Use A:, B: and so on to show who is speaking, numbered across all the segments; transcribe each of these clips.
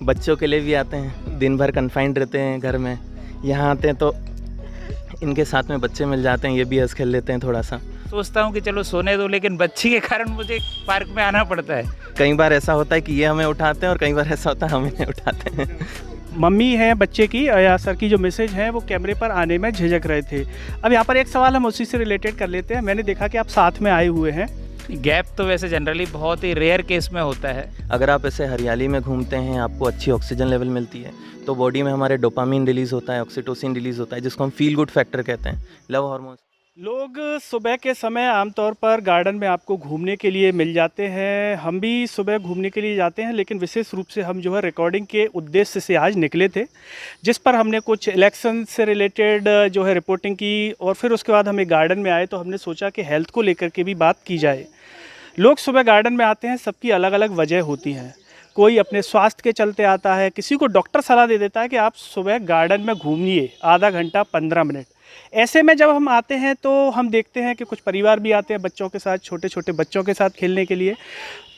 A: बच्चों के लिए भी आते हैं, दिन भर कन्फाइंड रहते हैं घर में, यहाँ आते हैं तो इनके साथ में बच्चे मिल जाते हैं, ये भी हंस खेल लेते हैं थोड़ा सा।
B: सोचता हूँ कि चलो सोने दो, लेकिन बच्ची के कारण मुझे पार्क में आना पड़ता है।
A: कई बार ऐसा होता है कि ये हमें उठाते हैं और कई बार ऐसा होता है हम इन्हें उठाते हैं।
C: मम्मी है बच्चे की या सर की जो मैसेज है वो कैमरे पर आने में झिझक रहे थे। अब यहाँ पर एक सवाल हम उसी से रिलेटेड कर लेते हैं। मैंने देखा कि आप साथ में आए हुए हैं।
B: गैप तो वैसे जनरली बहुत ही रेयर केस में होता है।
A: अगर आप ऐसे हरियाली में घूमते हैं, आपको अच्छी ऑक्सीजन लेवल मिलती है, तो बॉडी में हमारे डोपामिन रिलीज़ होता है, ऑक्सीटोसिन रिलीज़ होता है, जिसको हम फील गुड फैक्टर कहते हैं, लव हार्मोन्स।
C: लोग सुबह के समय आमतौर पर गार्डन में आपको घूमने के लिए मिल जाते हैं। हम भी सुबह घूमने के लिए जाते हैं, लेकिन विशेष रूप से हम जो है रिकॉर्डिंग के उद्देश्य से आज निकले थे, जिस पर हमने कुछ इलेक्शन से रिलेटेड जो है रिपोर्टिंग की, और फिर उसके बाद हम एक गार्डन में आए तो हमने सोचा कि हेल्थ को लेकर के भी बात की जाए। लोग सुबह गार्डन में आते हैं, सबकी अलग अलग वजह होती हैं। कोई अपने स्वास्थ्य के चलते आता है, किसी को डॉक्टर सलाह दे देता है कि आप सुबह गार्डन में घूमिए आधा घंटा 15 मिनट। ऐसे में जब हम आते हैं तो हम देखते हैं कि कुछ परिवार भी आते हैं बच्चों के साथ, छोटे छोटे बच्चों के साथ खेलने के लिए।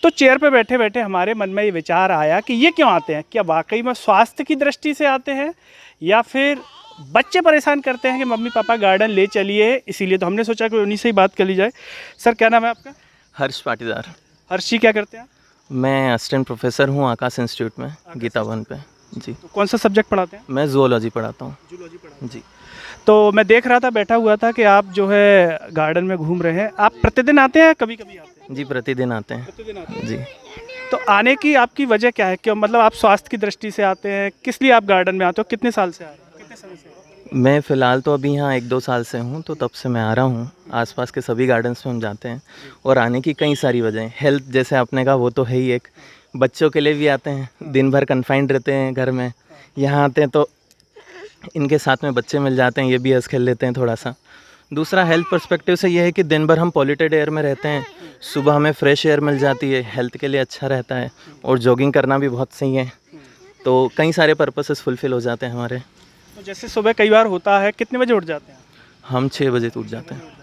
C: तो चेयर पे बैठे बैठे हमारे मन में ये विचार आया कि ये क्यों आते हैं, क्या वाकई में स्वास्थ्य की दृष्टि से आते हैं या फिर बच्चे परेशान करते हैं कि मम्मी पापा गार्डन ले चलिए, इसीलिए। तो हमने सोचा कि उन्हीं से ही बात कर ली जाए। सर क्या नाम है आपका?
A: हर्ष पाटीदार।
C: हर्षी, क्या करते हैं आप?
A: मैं असिस्टेंट प्रोफेसर हूँ आकाश इंस्टीट्यूट में, गीता भवन पे। जी।
C: तो कौन सा सब्जेक्ट पढ़ाते हैं?
A: मैं जूलॉजी पढ़ाता हूँ।
C: जूलॉजी पढ़ाते हैं।
A: जी।
C: तो मैं देख रहा था, बैठा हुआ था कि आप जो है गार्डन में घूम रहे हैं। आप प्रतिदिन आते हैं, कभी कभी आते हैं?
A: जी, प्रतिदिन आते हैं।
C: प्रतिदिन आते हैं।
A: जी।
C: तो आने की आपकी वजह क्या है? क्यों, मतलब आप स्वास्थ्य की दृष्टि से आते हैं, किस लिए आप गार्डन में आते हो? कितने साल से आ रहे हैं, कितने समय से?
A: मैं फ़िलहाल तो अभी यहाँ 1-2 साल से हूँ, तो तब से मैं आ रहा हूँ। आसपास के सभी गार्डन्स में हम जाते हैं और आने की कई सारी वजह। हेल्थ जैसे आपने कहा वो तो है ही एक, बच्चों के लिए भी आते हैं, दिन भर कन्फाइंड रहते हैं घर में, यहाँ आते हैं तो इनके साथ में बच्चे मिल जाते हैं, ये भी हंस खेल लेते हैं थोड़ा सा। दूसरा हेल्थ पर्सपेक्टिव से ये है कि दिन भर हम पॉल्यूटेड एयर में रहते हैं, सुबह हमें फ्रेश एयर मिल जाती है, हेल्थ के लिए अच्छा रहता है, और जॉगिंग करना भी बहुत सही है। तो कई सारे पर्पसेस फुलफ़िल हो जाते हैं हमारे।
C: तो जैसे सुबह कई बार होता है, कितने बजे उठ जाते हैं?
A: हम 6 बजे तो उठ जाते हैं।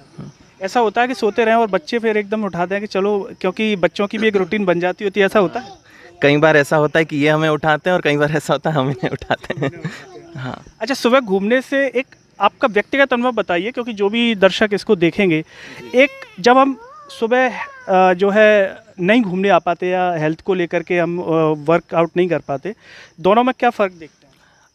C: ऐसा होता है कि सोते रहें और बच्चे फिर एकदम उठाते हैं कि चलो, क्योंकि बच्चों की भी एक रूटीन बन जाती होती है, ऐसा होता है?
A: कई बार ऐसा होता है कि ये हमें उठाते हैं और कई बार ऐसा होता है हम इन्हें उठाते हैं। हाँ।
C: अच्छा, सुबह घूमने से एक आपका व्यक्तिगत अनुभव बताइए, क्योंकि जो भी दर्शक इसको देखेंगे, एक जब हम सुबह जो है नहीं घूमने आ पाते या हेल्थ को लेकर के हम वर्कआउट नहीं कर पाते, दोनों में क्या फ़र्क देखते हैं?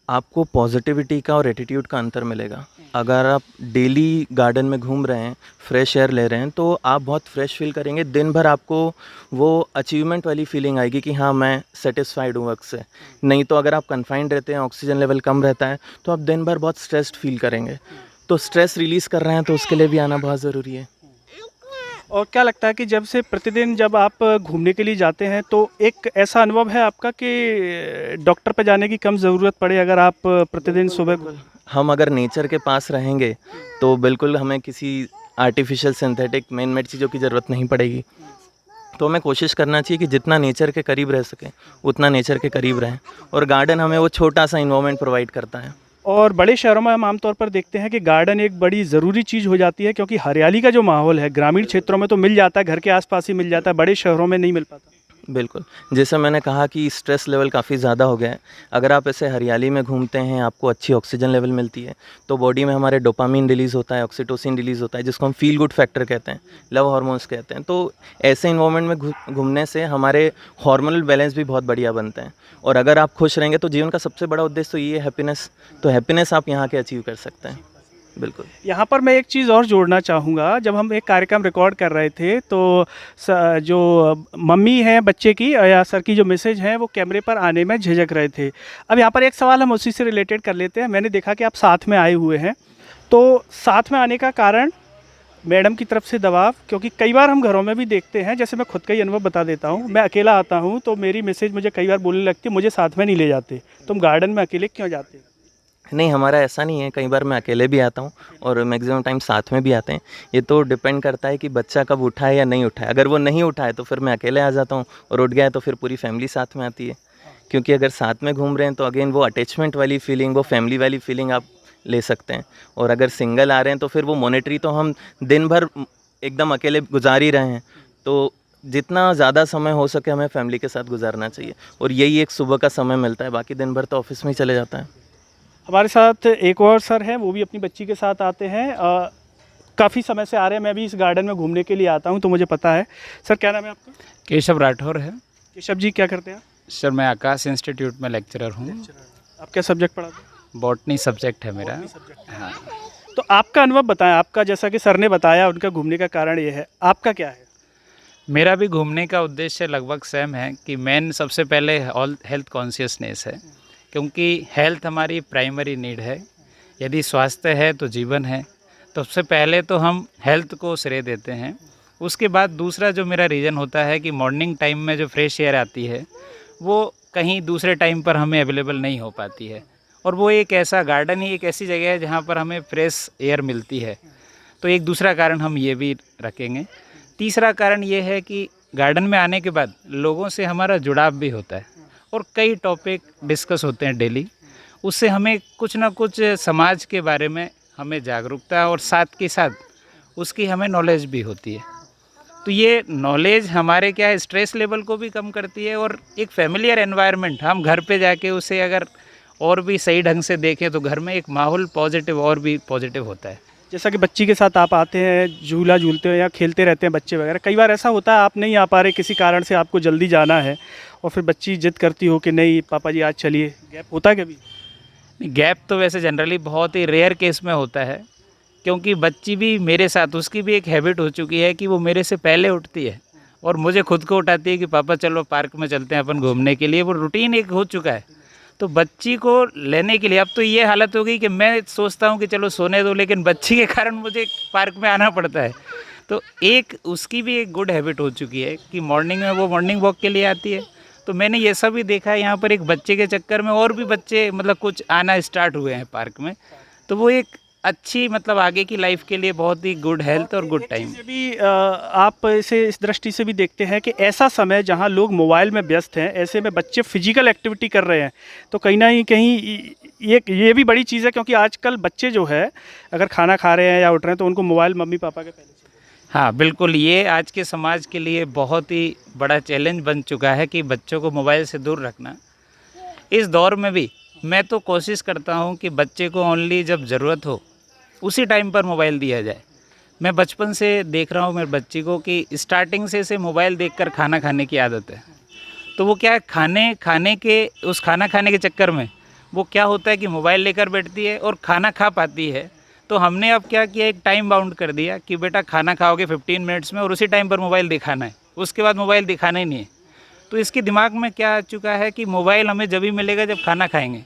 A: आपको पॉजिटिविटी का और एटीट्यूड का अंतर मिलेगा। अगर आप डेली गार्डन में घूम रहे हैं, फ्रेश एयर ले रहे हैं, तो आप बहुत फ्रेश फील करेंगे। दिन भर आपको वो अचीवमेंट वाली फीलिंग आएगी कि हाँ मैं सेटिस्फाइड हूँ वर्क से। नहीं तो अगर आप कन्फाइंड रहते हैं, ऑक्सीजन लेवल कम रहता है, तो आप दिन भर बहुत स्ट्रेस्ड फील करेंगे। तो स्ट्रेस रिलीज़ कर रहे हैं तो उसके लिए भी आना बहुत ज़रूरी है।
C: और क्या लगता है कि जब से प्रतिदिन जब आप घूमने के लिए जाते हैं तो एक ऐसा अनुभव है आपका कि डॉक्टर पे जाने की कम ज़रूरत पड़े अगर आप प्रतिदिन सुबह?
A: हम अगर नेचर के पास रहेंगे तो बिल्कुल हमें किसी आर्टिफिशियल सिंथेटिक मैन मेड चीज़ों की ज़रूरत नहीं पड़ेगी। तो हमें कोशिश करना चाहिए कि जितना नेचर के करीब रह सकें उतना नेचर के करीब रहें, और गार्डन हमें वो छोटा सा इन्वायरमेंट प्रोवाइड करता है।
C: और बड़े शहरों में हम आमतौर पर देखते हैं कि गार्डन एक बड़ी ज़रूरी चीज़ हो जाती है, क्योंकि हरियाली का जो माहौल है ग्रामीण क्षेत्रों में तो मिल जाता है, घर के आसपास ही मिल जाता है, बड़े शहरों में नहीं मिल पाता।
A: बिल्कुल, जैसे मैंने कहा कि स्ट्रेस लेवल काफ़ी ज़्यादा हो गया है। अगर आप ऐसे हरियाली में घूमते हैं, आपको अच्छी ऑक्सीजन लेवल मिलती है, तो बॉडी में हमारे डोपामिन रिलीज़ होता है, ऑक्सीटोसिन रिलीज़ होता है, जिसको हम फील गुड फैक्टर कहते हैं, लव हार्मोन्स कहते हैं। तो ऐसे इन्वायरमेंट में घूमने से हमारे हार्मोनल बैलेंस भी बहुत बढ़िया बनते हैं, और अगर आप खुश रहेंगे तो जीवन का सबसे बड़ा उद्देश्य तो ये है हैप्पीनेस। तो हैप्पीनेस आप यहाँ के अचीव कर सकते हैं। बिल्कुल।
C: यहाँ पर मैं एक चीज़ और जोड़ना चाहूँगा। जब हम एक कार्यक्रम रिकॉर्ड कर रहे थे तो जो मम्मी है बच्चे की या सर की जो मैसेज है वो कैमरे पर आने में झिझक रहे थे। अब यहाँ पर एक सवाल हम उसी से रिलेटेड कर लेते हैं। मैंने देखा कि आप साथ में आए हुए हैं, तो साथ में आने का कारण मैडम की तरफ से दबाव, क्योंकि कई बार हम घरों में भी देखते हैं, जैसे मैं खुद का ही अनुभव बता देता हूँ, मैं अकेला आता हूँ तो मेरी मैसेज मुझे कई बार बोलने लगती है मुझे साथ में नहीं ले जाते, तुम गार्डन में अकेले क्यों जाते?
A: नहीं, हमारा ऐसा नहीं है। कई बार मैं अकेले भी आता हूँ और मैक्सिमम टाइम साथ में भी आते हैं। ये तो डिपेंड करता है कि बच्चा कब उठा है या नहीं उठा है। अगर वो नहीं उठा है तो फिर मैं अकेले आ जाता हूँ, और उठ गया है तो फिर पूरी फैमिली साथ में आती है। क्योंकि अगर साथ में घूम रहे हैं तो अगेन वो अटैचमेंट वाली फीलिंग, वो फैमिली वाली फीलिंग आप ले सकते हैं। और अगर सिंगल आ रहे हैं तो फिर वो मॉनेटरी तो हम दिन भर एकदम अकेले गुजार ही रहे हैं, तो जितना ज़्यादा समय हो सके हमें फैमिली के साथ गुजारना चाहिए, और यही एक सुबह का समय मिलता है, बाकी दिन भर तो ऑफिस में ही चले जाता है।
C: हमारे साथ एक और सर हैं, वो भी अपनी बच्ची के साथ आते हैं। काफ़ी समय से आ रहे हैं, मैं भी इस गार्डन में घूमने के लिए आता हूं, तो मुझे पता है। सर क्या नाम है आपका?
B: केशव राठौर है।
C: केशव जी क्या करते हैं आप?
B: सर मैं आकाश इंस्टीट्यूट में लेक्चरर हूँ।
C: आप क्या सब्जेक्ट पढ़ाते हैं?
B: बॉटनी सब्जेक्ट है मेरा। हाँ।
C: तो आपका अनुभव बताएं, आपका जैसा कि सर ने बताया उनका घूमने का कारण ये है, आपका क्या है?
B: मेरा भी घूमने का उद्देश्य लगभग सेम है कि मेन सबसे पहले हेल्थ कॉन्शियसनेस है, क्योंकि हेल्थ हमारी प्राइमरी नीड है। यदि स्वास्थ्य है तो जीवन है। तो सबसे पहले तो हम हेल्थ को श्रेय देते हैं। उसके बाद दूसरा जो मेरा रीज़न होता है कि मॉर्निंग टाइम में जो फ्रेश एयर आती है वो कहीं दूसरे टाइम पर हमें अवेलेबल नहीं हो पाती है, और वो एक ऐसा गार्डन ही एक ऐसी जगह है जहाँ पर हमें फ्रेश एयर मिलती है। तो एक दूसरा कारण हम ये भी रखेंगे। तीसरा कारण ये है कि गार्डन में आने के बाद लोगों से हमारा जुड़ाव भी होता है, और कई टॉपिक डिस्कस होते हैं डेली। उससे हमें कुछ ना कुछ समाज के बारे में हमें जागरूकता, और साथ के साथ उसकी हमें नॉलेज भी होती है। तो ये नॉलेज हमारे क्या है, स्ट्रेस लेवल को भी कम करती है, और एक फैमिलियर एनवायरनमेंट हम घर पे जाके उसे अगर और भी सही ढंग से देखें तो घर में एक माहौल पॉजिटिव और भी पॉजिटिव होता है।
C: जैसा कि बच्ची के साथ आप आते हैं, झूला झूलते हो या खेलते रहते हैं बच्चे वगैरह, कई बार ऐसा होता है आप नहीं आ पा रहे, किसी कारण से आपको जल्दी जाना है, और फिर बच्ची जिद करती हो कि नहीं पापा जी आज चलिए, गैप होता है कभी?
B: गैप तो वैसे जनरली बहुत ही रेयर केस में होता है, क्योंकि बच्ची भी मेरे साथ, उसकी भी एक हैबिट हो चुकी है कि वो मेरे से पहले उठती है और मुझे खुद को उठाती है कि पापा चलो पार्क में चलते हैं अपन घूमने के लिए। वो रूटीन एक हो चुका है। तो बच्ची को लेने के लिए अब तो ये हालत हो गई कि मैं सोचता हूँ कि चलो सोने दो, लेकिन बच्ची के कारण मुझे पार्क में आना पड़ता है। तो एक उसकी भी एक गुड हैबिट हो चुकी है कि मॉर्निंग में वो मॉर्निंग वॉक के लिए आती है। तो मैंने ये सब भी देखा है, यहाँ पर एक बच्चे के चक्कर में और भी बच्चे मतलब कुछ आना स्टार्ट हुए हैं पार्क में। तो वो एक अच्छी मतलब आगे की लाइफ के लिए बहुत ही गुड हेल्थ और गुड टाइम।
C: ये भी आप इसे इस दृष्टि से भी देखते हैं कि ऐसा समय जहां लोग मोबाइल में व्यस्त हैं, ऐसे में बच्चे फिजिकल एक्टिविटी कर रहे हैं, तो कहीं ना कहीं ये भी बड़ी चीज़ है, क्योंकि आजकल बच्चे जो है अगर खाना खा रहे हैं या उठ रहे हैं तो उनको मोबाइल मम्मी पापा के पहले चाहिए।
B: हाँ बिल्कुल, ये आज के समाज के लिए बहुत ही बड़ा चैलेंज बन चुका है कि बच्चों को मोबाइल से दूर रखना। इस दौर में भी मैं तो कोशिश करता हूँ कि बच्चे को ओनली जब ज़रूरत हो उसी टाइम पर मोबाइल दिया जाए। मैं बचपन से देख रहा हूँ मेरे बच्ची को कि स्टार्टिंग से इसे मोबाइल देखकर खाना खाने की आदत है। तो वो क्या है, खाना खाने के चक्कर में वो क्या होता है कि मोबाइल लेकर बैठती है और खाना खा पाती है। तो हमने अब क्या किया, एक टाइम बाउंड कर दिया कि बेटा खाना खाओगे 15 मिनट्स में और उसी टाइम पर मोबाइल दिखाना है, उसके बाद मोबाइल दिखाना ही नहीं है। तो इसके दिमाग में क्या आ चुका है कि मोबाइल हमें जब ही मिलेगा जब खाना खाएंगे।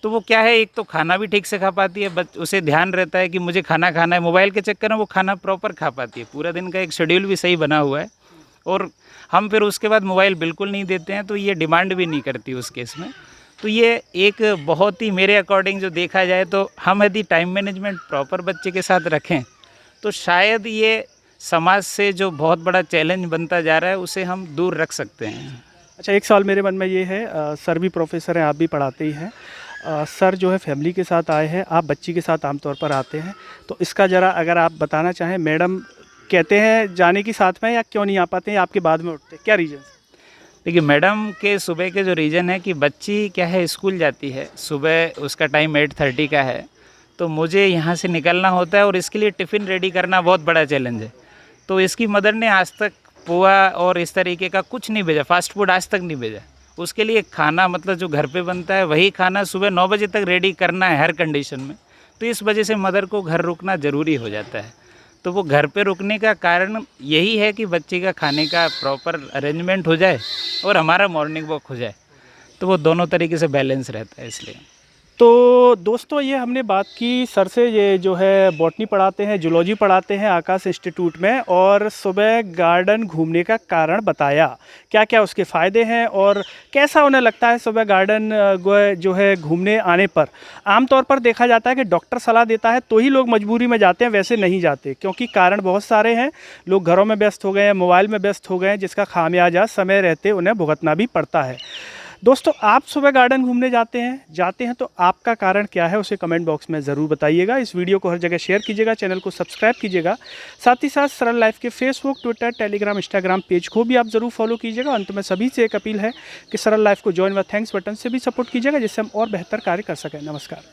B: तो वो क्या है, एक तो खाना भी ठीक से खा पाती है, उसे ध्यान रहता है कि मुझे खाना खाना है। मोबाइल के चक्कर में वो खाना प्रॉपर खा पाती है, पूरा दिन का एक शेड्यूल भी सही बना हुआ है। और हम फिर उसके बाद मोबाइल बिल्कुल नहीं देते हैं, तो ये डिमांड भी नहीं करती उस केस में। तो ये एक बहुत ही मेरे अकॉर्डिंग जो देखा जाए तो हम यदि टाइम मैनेजमेंट प्रॉपर बच्चे के साथ रखें तो शायद ये समाज से जो बहुत बड़ा चैलेंज बनता जा रहा है उसे हम दूर रख सकते हैं।
C: अच्छा, एक सवाल मेरे मन में ये है, सर भी प्रोफेसर हैं, आप भी पढ़ाते ही हैं। सर जो है फैमिली के साथ आए हैं, आप बच्ची के साथ आमतौर पर आते हैं, तो इसका ज़रा अगर आप बताना चाहें। मैडम कहते हैं जाने की साथ में, या क्यों नहीं आ पाते हैं, आपके बाद में उठते, क्या रीज़न?
B: देखिए मैडम के सुबह के जो रीज़न है कि बच्ची क्या है स्कूल जाती है, सुबह उसका टाइम 8:30 का है, तो मुझे यहाँ से निकलना होता है और इसके लिए टिफ़िन रेडी करना बहुत बड़ा चैलेंज है। तो इसकी मदर ने आज तक पोहा और इस तरीके का कुछ नहीं भेजा, फास्ट फूड आज तक नहीं भेजा। उसके लिए खाना मतलब जो घर पे बनता है वही खाना सुबह 9 बजे तक रेडी करना है हर कंडीशन में। तो इस वजह से मदर को घर रुकना ज़रूरी हो जाता है। तो वो घर पे रुकने का कारण यही है कि बच्चे का खाने का प्रॉपर अरेंजमेंट हो जाए और हमारा मॉर्निंग वॉक हो जाए, तो वो दोनों तरीके से बैलेंस रहता है इसलिए।
C: तो दोस्तों ये हमने बात की सर से, ये जो है बॉटनी पढ़ाते हैं, जूलॉजी पढ़ाते हैं आकाश इंस्टीट्यूट में, और सुबह गार्डन घूमने का कारण बताया, क्या क्या उसके फ़ायदे हैं और कैसा उन्हें लगता है सुबह गार्डन जो है घूमने आने पर। आमतौर पर देखा जाता है कि डॉक्टर सलाह देता है तो ही लोग मजबूरी में जाते हैं, वैसे नहीं जाते, क्योंकि कारण बहुत सारे हैं। लोग घरों में व्यस्त हो गए हैं, मोबाइल में व्यस्त हो गए हैं, जिसका खामियाजा समय रहते उन्हें भुगतना भी पड़ता है। दोस्तों, आप सुबह गार्डन घूमने जाते हैं तो आपका कारण क्या है उसे कमेंट बॉक्स में ज़रूर बताइएगा। इस वीडियो को हर जगह शेयर कीजिएगा, चैनल को सब्सक्राइब कीजिएगा। साथ ही साथ सरल लाइफ के Facebook, Twitter, Telegram, Instagram page को भी आप ज़रूर फॉलो कीजिएगा। अंत में सभी से एक अपील है कि सरल लाइफ को ज्वाइन व थैंक्स बटन से भी सपोर्ट कीजिएगा, जिससे हम और बेहतर कार्य कर सकें। नमस्कार।